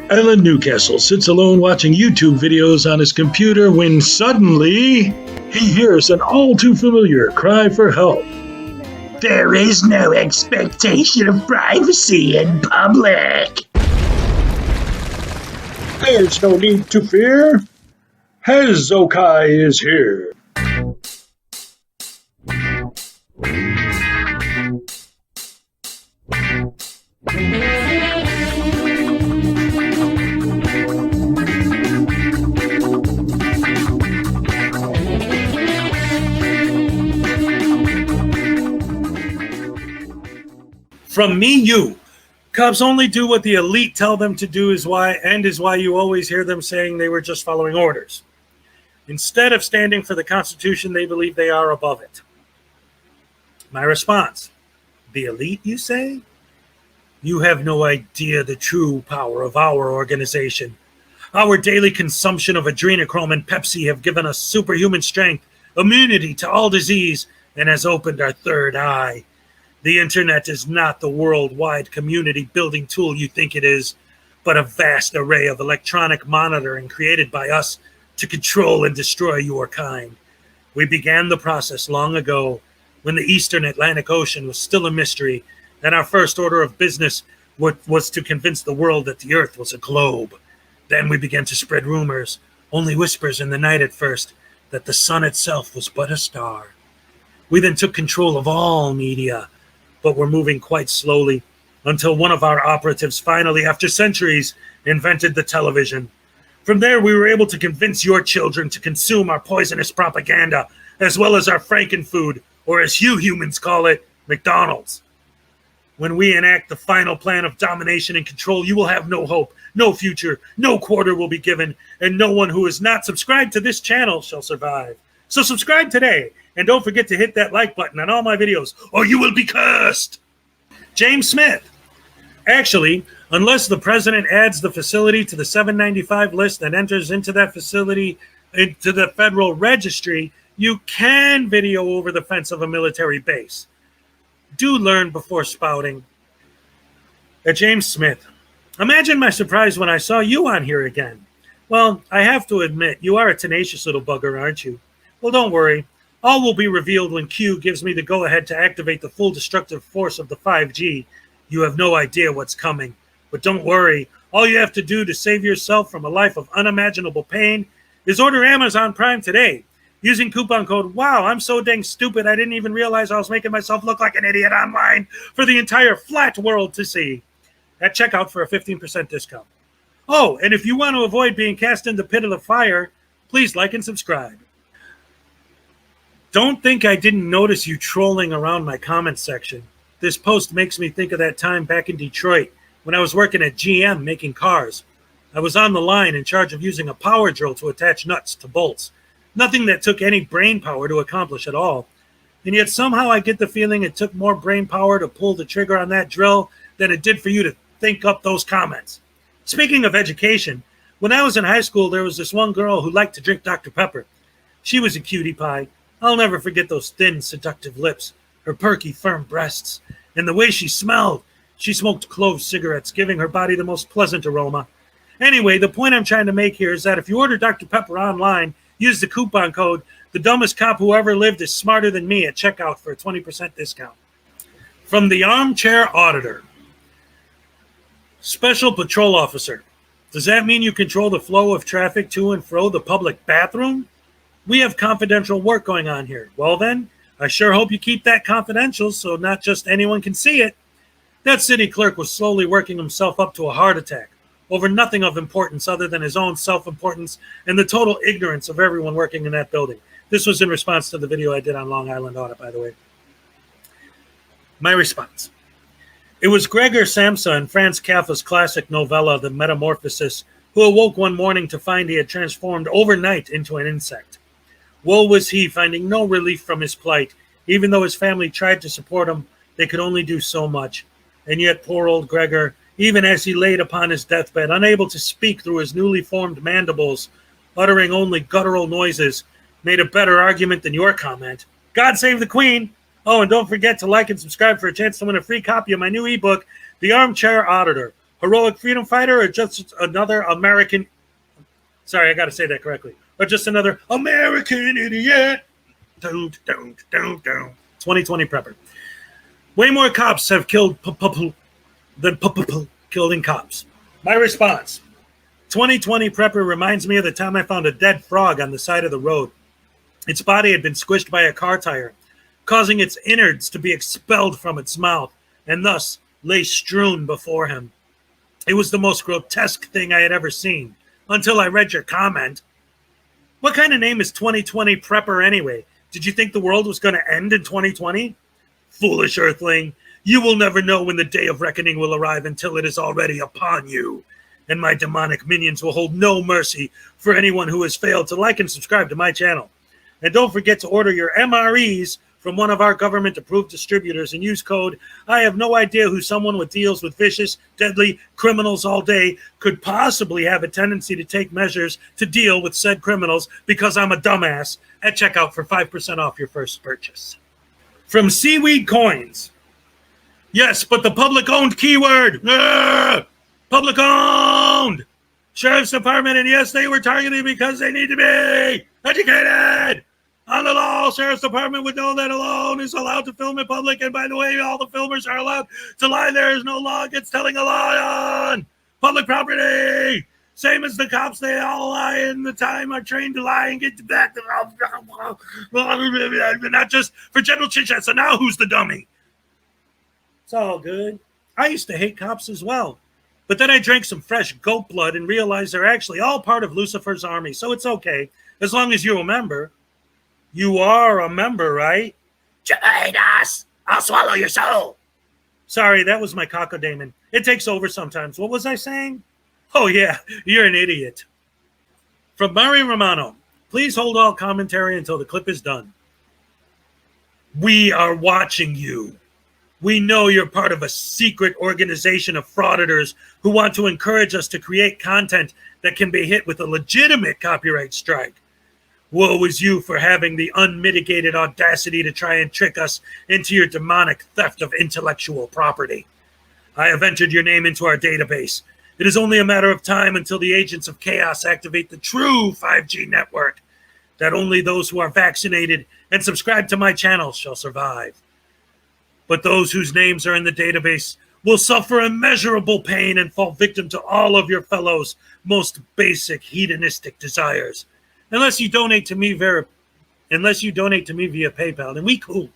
Alan Newcastle sits alone watching YouTube videos on his computer when suddenly he hears an all-too-familiar cry for help. There is no expectation of privacy in public. There's no need to fear. Hezokai is here. From me, you. Cops only do what the elite tell them to do is why you always hear them saying they were just following orders. Instead of standing for the Constitution, they believe they are above it. My response, the elite, you say? You have no idea the true power of our organization. Our daily consumption of adrenochrome and Pepsi have given us superhuman strength, immunity to all disease, and has opened our third eye. The internet is not the worldwide community building tool you think it is, but a vast array of electronic monitoring created by us to control and destroy your kind. We began the process long ago when the Eastern Atlantic Ocean was still a mystery, and our first order of business was to convince the world that the Earth was a globe. Then we began to spread rumors, only whispers in the night at first, that the sun itself was but a star. We then took control of all media, but we're moving quite slowly until one of our operatives finally, after centuries, invented the television. From there, we were able to convince your children to consume our poisonous propaganda, as well as our frankenfood, or as you humans call it, McDonald's. When we enact the final plan of domination and control, you will have no hope, no future, no quarter will be given, and no one who is not subscribed to this channel shall survive. So subscribe today, and don't forget to hit that like button on all my videos, or you will be cursed. James Smith. Actually, unless the president adds the facility to the 795 list and enters into that facility into the federal registry, you can video over the fence of a military base. Do learn before spouting. James Smith. Imagine my surprise when I saw you on here again. Well, I have to admit, you are a tenacious little bugger, aren't you? Well, don't worry. All will be revealed when Q gives me the go-ahead to activate the full destructive force of the 5G. You have no idea what's coming. But don't worry. All you have to do to save yourself from a life of unimaginable pain is order Amazon Prime today using coupon code WOW. I'm so dang stupid I didn't even realize I was making myself look like an idiot online for the entire flat world to see. At checkout for a 15% discount. Oh, and if you want to avoid being cast in the pit of the fire, please like and subscribe. Don't think I didn't notice you trolling around my comment section. This post makes me think of that time back in Detroit when I was working at GM making cars. I was on the line in charge of using a power drill to attach nuts to bolts. Nothing that took any brain power to accomplish at all. And yet somehow I get the feeling it took more brain power to pull the trigger on that drill than it did for you to think up those comments. Speaking of education, when I was in high school, there was this one girl who liked to drink Dr. Pepper. She was a cutie pie. I'll never forget those thin, seductive lips, her perky, firm breasts, and the way she smelled. She smoked clove cigarettes, giving her body the most pleasant aroma. Anyway, the point I'm trying to make here is that if you order Dr. Pepper online, use the coupon code, the dumbest cop who ever lived is smarter than me at checkout for a 20% discount. From the Armchair Auditor. Special Patrol Officer. Does that mean you control the flow of traffic to and fro the public bathroom? We have confidential work going on here. Well then, I sure hope you keep that confidential so not just anyone can see it. That city clerk was slowly working himself up to a heart attack over nothing of importance other than his own self-importance and the total ignorance of everyone working in that building. This was in response to the video I did on Long Island Audit, by the way. My response. It was Gregor Samsa in Franz Kafka's classic novella, The Metamorphosis, who awoke one morning to find he had transformed overnight into an insect. Woe was he, finding no relief from his plight. Even though his family tried to support him, they could only do so much. And yet poor old Gregor, even as he laid upon his deathbed, unable to speak through his newly formed mandibles, uttering only guttural noises, made a better argument than your comment. God save the Queen! Oh, and don't forget to like and subscribe for a chance to win a free copy of my new ebook, The Armchair Auditor, heroic freedom fighter, or just another American? Sorry, I got to say that correctly. Or just another American idiot? 2020 prepper. Way more cops have killed than killing cops. My response. 2020 prepper reminds me of the time I found a dead frog on the side of the road. Its body had been squished by a car tire, causing its innards to be expelled from its mouth, and thus lay strewn before him. It was the most grotesque thing I had ever seen, until I read your comment. What kind of name is 2020 prepper anyway? Did you think the world was going to end in 2020? Foolish earthling, you will never know when the day of reckoning will arrive until it is already upon you. And my demonic minions will hold no mercy for anyone who has failed to like and subscribe to my channel. And don't forget to order your MREs from one of our government-approved distributors and use code I have no idea who someone who deals with vicious, deadly criminals all day could possibly have a tendency to take measures to deal with said criminals because I'm a dumbass at checkout for 5% off your first purchase. From Seaweed Coins. Yes, but the public-owned keyword. Public-owned. Sheriff's Department, and yes, they were targeted because they need to be educated. On the law, Sheriff's Department would know that alone is allowed to film in public. And by the way, all the filmers are allowed to lie. There is no law against telling a lie on public property. Same as the cops, they all lie in the time are trained to lie and get back. Not just for general chit-chat. So now who's the dummy? It's all good. I used to hate cops as well. But then I drank some fresh goat blood and realized they're actually all part of Lucifer's army. So it's okay, as long as you're a member. You are a member, right? Join us. I'll swallow your soul. Sorry, that was my cocodamon. It takes over sometimes. What was I saying? Oh, yeah, you're an idiot. From Mari Romano, please hold all commentary until the clip is done. We are watching you. We know you're part of a secret organization of frauditors who want to encourage us to create content that can be hit with a legitimate copyright strike. Woe is you for having the unmitigated audacity to try and trick us into your demonic theft of intellectual property. I have entered your name into our database. It is only a matter of time until the agents of chaos activate the true 5G network, that only those who are vaccinated and subscribe to my channel shall survive. But those whose names are in the database will suffer immeasurable pain and fall victim to all of your fellows' most basic hedonistic desires. Unless you donate to me via PayPal, then we cool.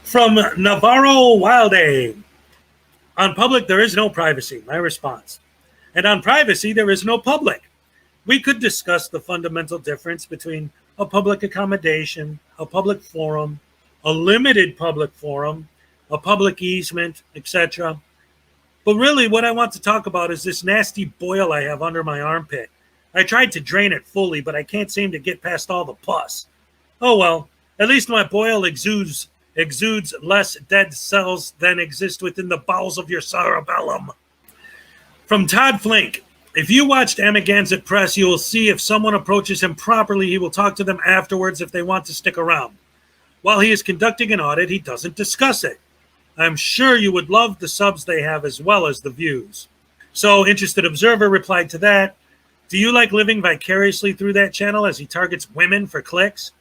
From Navarro Wilde. On public, there is no privacy, my response. And on privacy, there is no public. We could discuss the fundamental difference between a public accommodation, a public forum, a limited public forum, a public easement, etc. But really, what I want to talk about is this nasty boil I have under my armpit. I tried to drain it fully, but I can't seem to get past all the pus. Oh well, at least my boil exudes less dead cells than exist within the bowels of your cerebellum. From Todd Flink, if you watched Amagansett Press, you will see if someone approaches him properly, he will talk to them afterwards if they want to stick around. While he is conducting an audit, he doesn't discuss it. I'm sure you would love the subs they have as well as the views. So, Interested Observer replied to that. Do you like living vicariously through that channel as he targets women for clicks?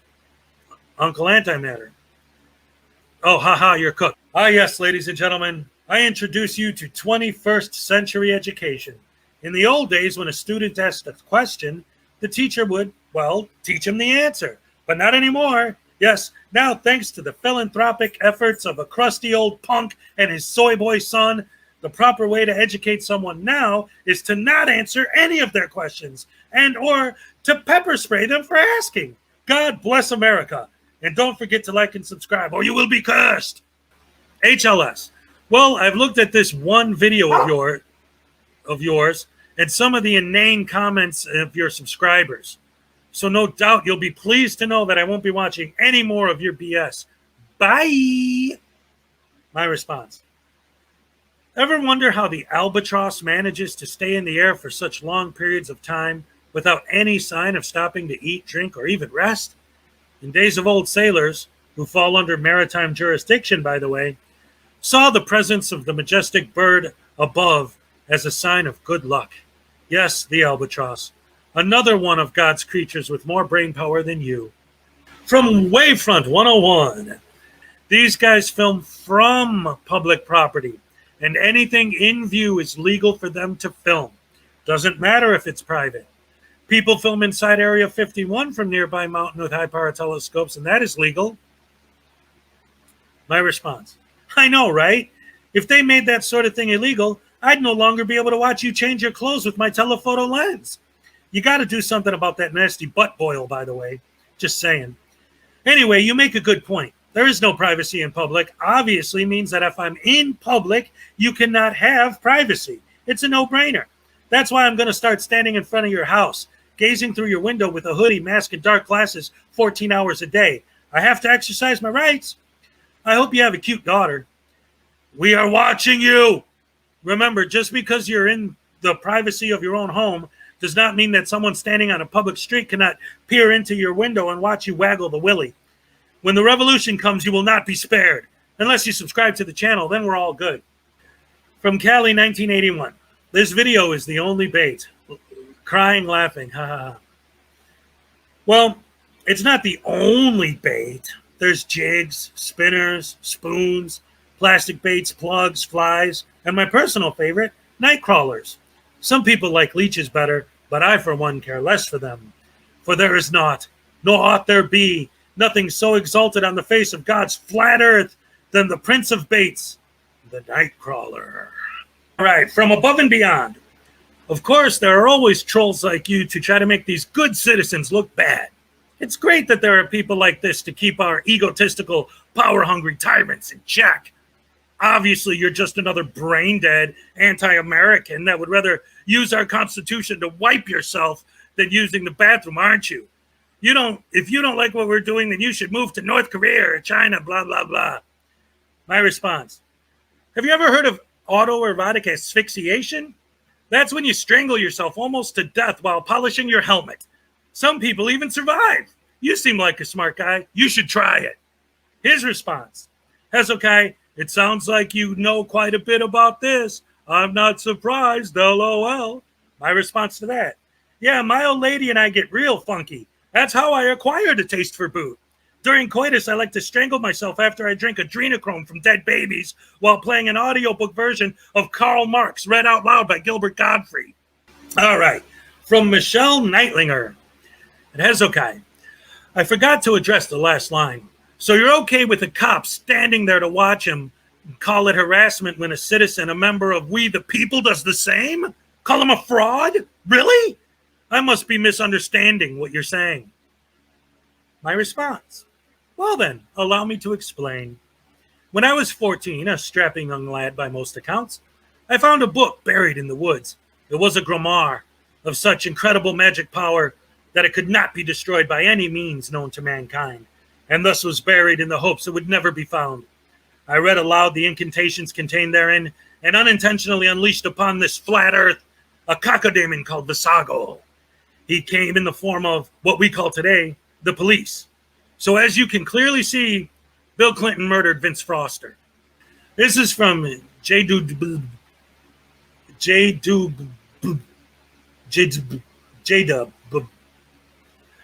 Uncle Antimatter. Oh, haha, you're cooked. Ah, yes, ladies and gentlemen, I introduce you to 21st century education. In the old days, when a student asked a question, the teacher would, well, teach him the answer. But not anymore. Yes, now thanks to the philanthropic efforts of a crusty old punk and his soy boy son, the proper way to educate someone now is to not answer any of their questions and or to pepper spray them for asking. God bless America. And don't forget to like and subscribe or you will be cursed. HLS. Well, I've looked at this one video of yours and some of the inane comments of your subscribers. So no doubt you'll be pleased to know that I won't be watching any more of your BS. Bye. My response. Ever wonder how the albatross manages to stay in the air for such long periods of time without any sign of stopping to eat, drink, or even rest? In days of old sailors, who fall under maritime jurisdiction, by the way, saw the presence of the majestic bird above as a sign of good luck. Yes, the albatross, another one of God's creatures with more brain power than you. From Wavefront 101, these guys film from public property, and anything in view is legal for them to film. Doesn't matter if it's private. People film inside Area 51 from nearby mountain with high-power telescopes, and that is legal. My response: I know, right? If they made that sort of thing illegal, I'd no longer be able to watch you change your clothes with my telephoto lens. You got to do something about that nasty butt boil, by the way. Just saying. Anyway, you make a good point. There is no privacy in public. Obviously means that if I'm in public, you cannot have privacy. It's a no-brainer. That's why I'm going to start standing in front of your house, gazing through your window with a hoodie, mask, and dark glasses 14 hours a day. I have to exercise my rights. I hope you have a cute daughter. We are watching you. Remember, just because you're in the privacy of your own home does not mean that someone standing on a public street cannot peer into your window and watch you waggle the willy. When the revolution comes, you will not be spared. Unless you subscribe to the channel, then we're all good. From Cali, 1981. This video is the only bait. Crying, laughing, ha ha ha. Well, it's not the only bait. There's jigs, spinners, spoons, plastic baits, plugs, flies, and my personal favorite, night crawlers. Some people like leeches better, but I for one care less for them. For there is not, nor ought there be, nothing so exalted on the face of God's flat earth than the prince of baits, the night crawler. All right, from above and beyond. Of course, there are always trolls like you to try to make these good citizens look bad. It's great that there are people like this to keep our egotistical, power-hungry tyrants in check. Obviously, you're just another brain-dead anti-American that would rather use our Constitution to wipe yourself than using the bathroom, aren't you? If you don't like what we're doing, then you should move to North Korea or China, blah, blah, blah. My response: have you ever heard of autoerotic asphyxiation? That's when you strangle yourself almost to death while polishing your helmet. Some people even survive. You seem like a smart guy. You should try it. His response: Hezekiah, it sounds like you know quite a bit about this. I'm not surprised, LOL. My response to that: yeah, my old lady and I get real funky. That's how I acquired a taste for boot. During coitus, I like to strangle myself after I drink adrenochrome from dead babies while playing an audiobook version of Karl Marx read out loud by Gilbert Gottfried. All right, from Michelle Neitlinger. And Hezekiah, I forgot to address the last line. So you're okay with the cops standing there to watch him and call it harassment when a citizen, a member of We the People, does the same? Call him a fraud? Really? I must be misunderstanding what you're saying. My response: well then, allow me to explain. When I was 14, a strapping young lad by most accounts, I found a book buried in the woods. It was a grimoire of such incredible magic power that it could not be destroyed by any means known to mankind, and thus was buried in the hopes it would never be found. I read aloud the incantations contained therein, and unintentionally unleashed upon this flat earth a cacodemon called Visago. He came in the form of what we call today the police. So as you can clearly see, Bill Clinton murdered Vince Foster. This is from J-Dub.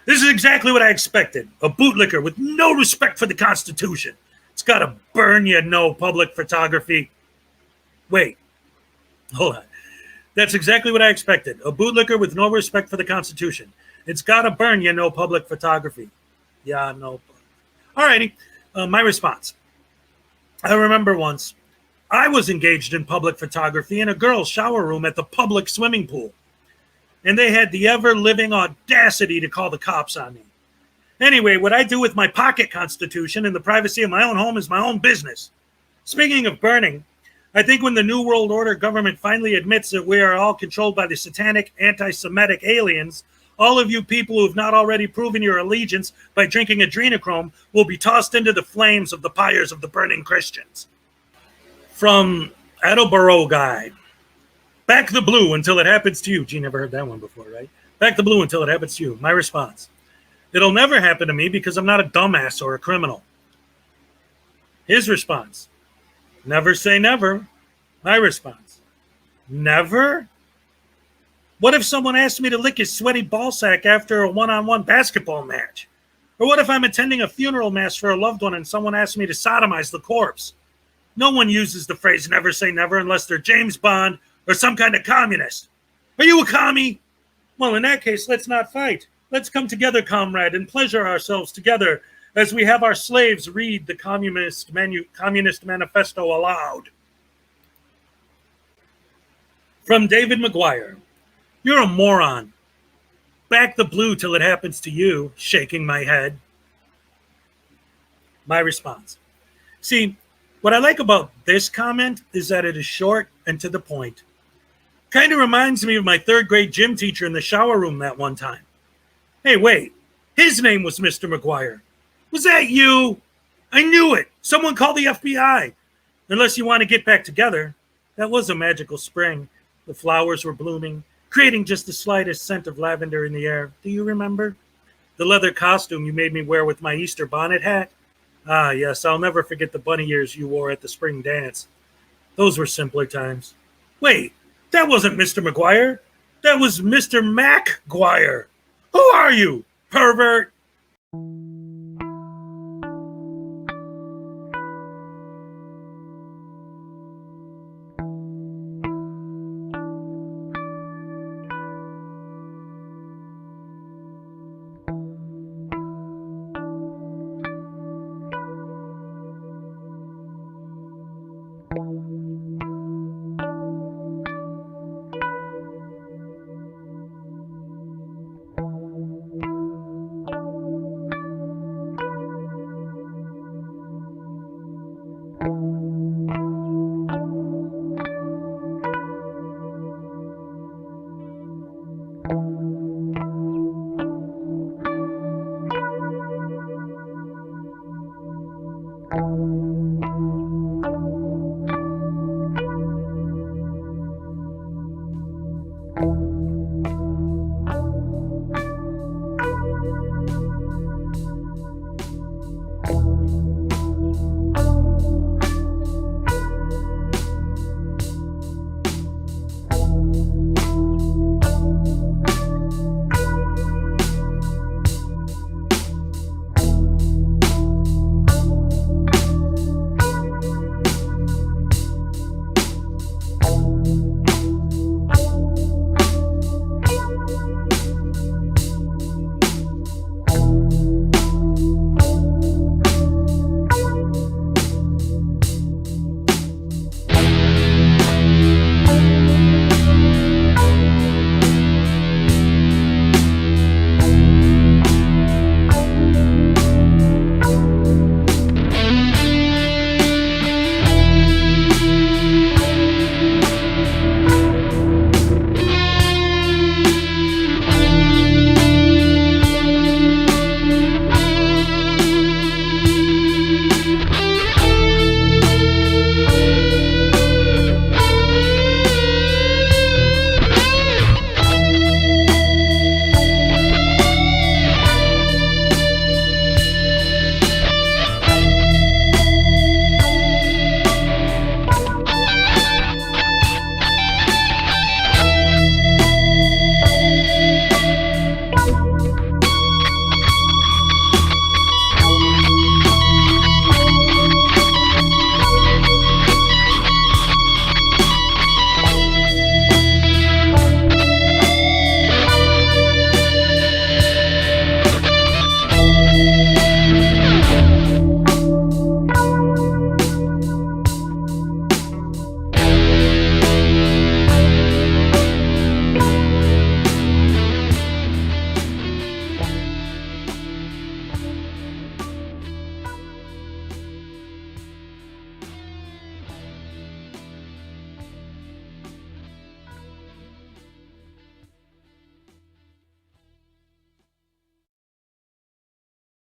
This is exactly what I expected. A bootlicker with no respect for the Constitution. It's got to burn you, no public photography. Wait, hold on. That's exactly what I expected. A bootlicker with no respect for the Constitution. It's got to burn you, no public photography. Yeah, no. All righty. My response. I remember once I was engaged in public photography in a girl's shower room at the public swimming pool. And they had the ever-living audacity to call the cops on me. Anyway, what I do with my pocket Constitution in the privacy of my own home is my own business. Speaking of burning, I think when the New World Order government finally admits that we are all controlled by the satanic, anti-Semitic aliens, all of you people who have not already proven your allegiance by drinking adrenochrome will be tossed into the flames of the pyres of the burning Christians. From Attleboro Guy. Back the blue until it happens to you. Gee, never heard that one before, right? Back the blue until it happens to you. My response. It'll never happen to me because I'm not a dumbass or a criminal. His response. Never say never. My response. Never? What if someone asked me to lick his sweaty ballsack after a one-on-one basketball match? Or what if I'm attending a funeral mass for a loved one and someone asks me to sodomize the corpse? No one uses the phrase never say never unless they're James Bond or some kind of communist. Are you a commie? Well, in that case, let's not fight. Let's come together, comrade, and pleasure ourselves together as we have our slaves read the Communist Manifesto aloud. From David McGuire. You're a moron. Back the blue till it happens to you, shaking my head. My response. See, what I like about this comment is that it is short and to the point. Kind of reminds me of my third grade gym teacher in the shower room that one time. Hey, wait, his name was Mr. McGuire. Was that you? I knew it. Someone called the FBI. Unless you want to get back together. That was a magical spring. The flowers were blooming, creating just the slightest scent of lavender in the air. Do you remember? The leather costume you made me wear with my Easter bonnet hat? Ah, yes, I'll never forget the bunny ears you wore at the spring dance. Those were simpler times. Wait, that wasn't Mr. McGuire. That was Mr. MacGuire. Who are you, pervert?